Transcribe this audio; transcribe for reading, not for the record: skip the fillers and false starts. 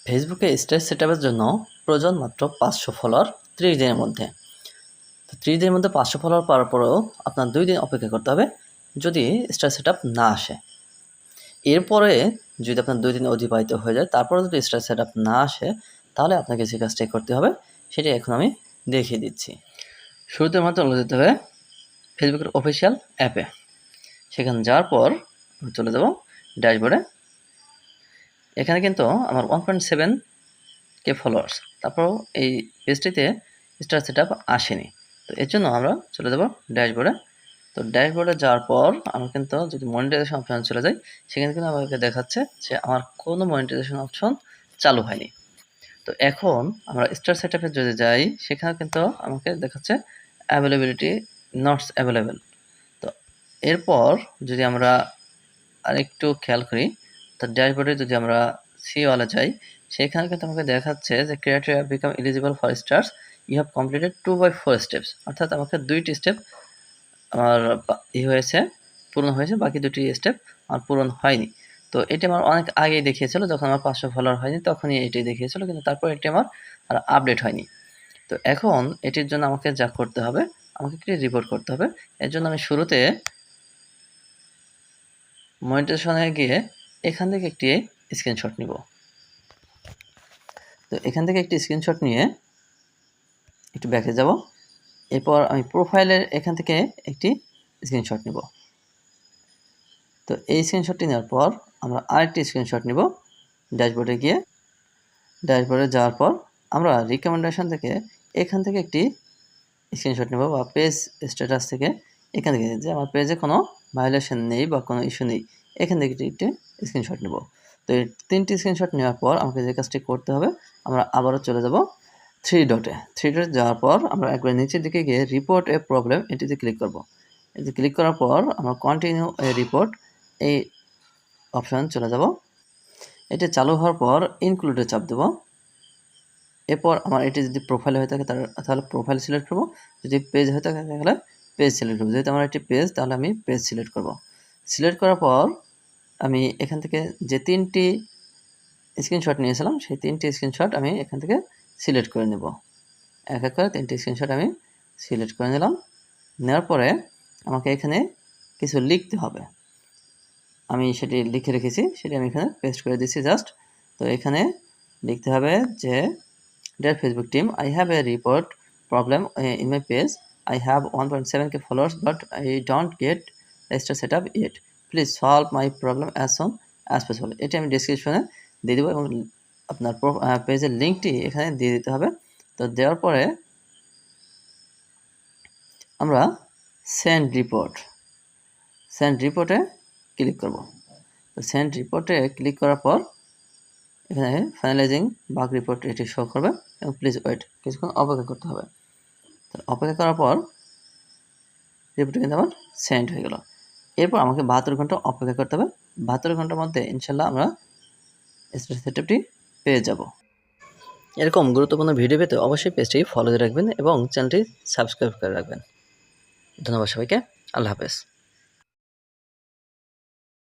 ফেসবুকে স্টেজ সেটআপের জন্য প্রয়োজন মাত্র 500 ফলোয়ার 30 দিনের মধ্যে। তো 30 দিনের মধ্যে 500 ফলোয়ার পাওয়ার পরেও আপনার 2 দিন অপেক্ষা করতে হবে যদি স্টেজ সেটআপ না আসে। এরপরে যদি আপনার 2 দিন অতিবাহিত হয়ে যায় তারপরেও যদি স্টেজ সেটআপ না আসে তাহলে আপনাকে যে কাজটাই করতে হবে সেটি এখন আমি দেখিয়ে দিচ্ছি। শুরুতে আমার চলে যেতে হবে ফেসবুকের অফিসিয়াল অ্যাপে। সেখানে যাওয়ার পর আমি চলে যাব ড্যাশবোর্ডে। এখানে কিন্তু আমার 1.7K ফলোয়ার্স, তারপরেও এই পেজটিতে স্টার সেটআপ আসেনি। তো এর জন্য আমরা চলে যাব ড্যাশবোর্ডে। তো ড্যাশবোর্ডে যাওয়ার পর আমরা কিন্তু যদি মনিটাইজেশন অপশনে চলে যাই, সেখানে কিন্তু আমাকে দেখাচ্ছে যে আমার কোনো মনিটাইজেশন অপশন চালু হয়নি। তো এখন আমরা স্টার সেটআপে যদি যাই, সেখানে কিন্তু আমাকে দেখাচ্ছে অ্যাভেলেবিলিটি নটস অ্যাভেলেবেল। তো এরপর যদি আমরা আরেকটু খেয়াল করি, তো ড্যাশবোর্ডে যদি আমরা সি ওয়ালে যাই, সেখানে কিন্তু আমাকে দেখাচ্ছে যে criteria become eligible for stars, you have completed 2/4 steps. অর্থাৎ আমাকে 2টি স্টেপ আমার হয়েছে, পূরণ হয়েছে, বাকি 2টি স্টেপ আমার পূরণ হয়নি। তো এটি আমার অনেক আগেই দেখিয়েছিল, যখন আমার 500 ফলোয়ার হয়নি তখনই এটি দেখিয়েছিল, কিন্তু তারপর এটি আমার আর আপডেট হয়নি। তো এখন এটির জন্য আমাকে যা করতে হবে, আমাকে একটি রিপোর্ট করতে হবে। এর জন্য আমি শুরুতে মনিটাইজেশনে গিয়ে এখান থেকে একটি স্ক্রিনশট নিব। তো এখান থেকে একটি স্ক্রিনশট নিয়ে একটু ব্যাকে যাব। এরপর আমি প্রোফাইলের এখান থেকে একটি স্ক্রিনশট নিব। তো এই স্ক্রিনশটটি নেওয়ার পর আমরা আরেকটি স্ক্রিনশট নিব। ড্যাশবোর্ডে গিয়ে ড্যাশবোর্ডে যাওয়ার পর আমরা রিকমেন্ডেশন থেকে এখান থেকে একটি স্ক্রিনশট নেব, বা পেজ স্ট্যাটাস থেকে এখান থেকে যে আমার পেজে কোনো ভায়োলেশন নেই বা কোনো ইস্যু নেই, এখান থেকে একটি স্ক্রিনশট নেব। তো এই 3টি স্ক্রিনশট নেওয়ার পর আমাকে যে কাজটি করতে হবে, আমরা আবারও চলে যাব 3 ডটে যাওয়ার পর আমরা একবার নিচের দিকে গিয়ে রিপোর্ট এ প্রবলেম এটিতে ক্লিক করব। এতে ক্লিক করার পর আমরা কন্টিনিউ এ রিপোর্ট এই অপশন চলে যাব। এটা চালু হওয়ার পর ইনক্লুডে চাপ দেব। এরপর আমার এটি যদি প্রোফাইল হয়ে থাকে তাহলে প্রোফাইল সিলেক্ট করব, যদি পেজ হয়ে থাকে তাহলে পেজ সিলেক্ট করব। যেহেতু আমার একটি পেজ, তাহলে আমি পেজ সিলেক্ট করব। সিলেক্ট করার পর আমি এখান থেকে যে 3টি স্ক্রিনশট নিয়েছিলাম, সেই 3টি স্ক্রিনশট আমি এখান থেকে সিলেক্ট করে নেব। এক এক করে 3টি স্ক্রিনশট আমি সিলেক্ট করে নিলাম। নেওয়ার পরে আমাকে এখানে কিছু লিখতে হবে। আমি সেটি লিখে রেখেছি, সেটি আমি এখানে পেস্ট করে দিচ্ছি জাস্ট। তো এখানে লিখতে হবে যে dear Facebook team, I have a report problem in my page. I have 1.7K followers but I don't get register setup yet. Please solve my problem as soon as possible. এটি আমি ডেসক্রিপশনে দিয়ে দেবো এবং আপনার পেজের লিঙ্কটি এখানে দিয়ে দিতে হবে। তো দেওয়ার পরে আমরা সেন্ড রিপোর্টে ক্লিক করব। তো সেন্ড রিপোর্টে ক্লিক করার পর এখানে ফাইনালাইজিং বাগ রিপোর্ট এটি শো করবে এবং প্লিজ ওয়েট, কিছুক্ষণ অপেক্ষা করতে হবে। তো অপেক্ষা করার পর রিপোর্টটি কিন্তু আমার সেন্ড হয়ে গেল। এরপর আমাকে 72 ঘন্টা অপেক্ষা করতে হবে। 72 ঘন্টার মধ্যে ইনশাল্লাহ আমরা স্টেজ সেটআপটি পেয়ে যাব। এরকম গুরুত্বপূর্ণ ভিডিও পেতে অবশ্যই পেজটি ফলো দিয়ে রাখবেন এবং চ্যানেলটি সাবস্ক্রাইব করে রাখবেন। ধন্যবাদ সবাইকে। আল্লাহ হাফেজ।